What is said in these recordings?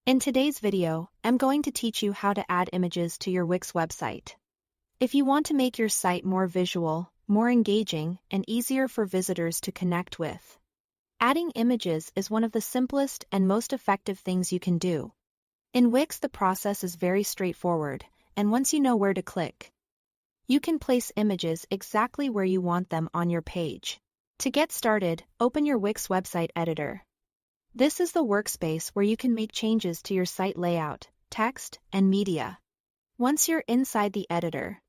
In today's video, I'm going to teach you how to add images to your Wix website. If you want to make your site more visual, more engaging, and easier for visitors to connect with, adding images is one of the simplest and most effective things you can do. In Wix, the process is very straightforward, and once you know where to click, you can place images exactly where you want them on your page. To get started, open your Wix website editor. This is the workspace where you can make changes to your site layout, text, and media. Once you're inside the editor,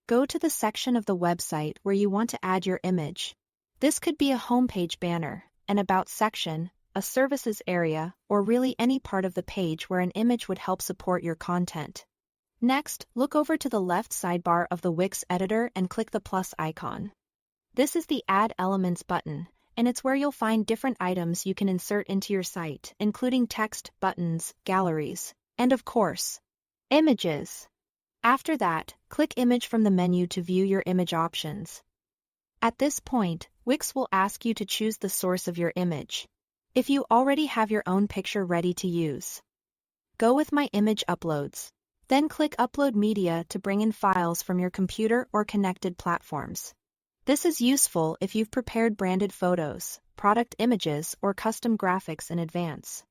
go to the section of the website where you want to add your image. This could be a homepage banner, an About section, a services area, or really any part of the page where an image would help support your content. Next, look over to the left sidebar of the Wix editor and click the plus icon. This is the Add Elements button, and it's where you'll find different items you can insert into your site, including text, buttons, galleries, and of course, images. After that, click Image from the menu to view your image options. At this point, Wix will ask you to choose the source of your image. If you already have your own picture ready to use, go with My Image Uploads. Then click Upload Media to bring in files from your computer or connected platforms. This is useful if you've prepared branded photos, product images, or custom graphics in advance.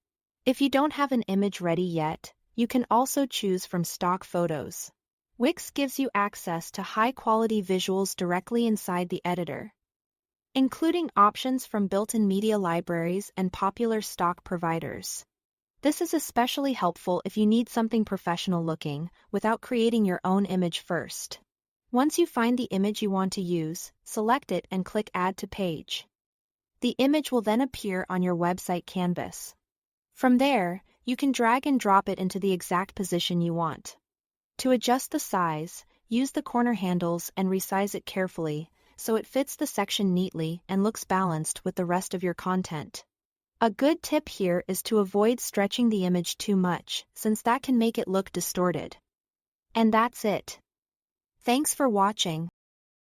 If you don't have an image ready yet, you can also choose from stock photos. Wix gives you access to high-quality visuals directly inside the editor, including options from built-in media libraries and popular stock providers. This is especially helpful if you need something professional-looking without creating your own image first. Once you find the image you want to use, select it and click Add to Page. The image will then appear on your website canvas. From there, you can drag and drop it into the exact position you want. To adjust the size, use the corner handles and resize it carefully so it fits the section neatly and looks balanced with the rest of your content. A good tip here is to avoid stretching the image too much, since that can make it look distorted. And that's it. Thanks for watching.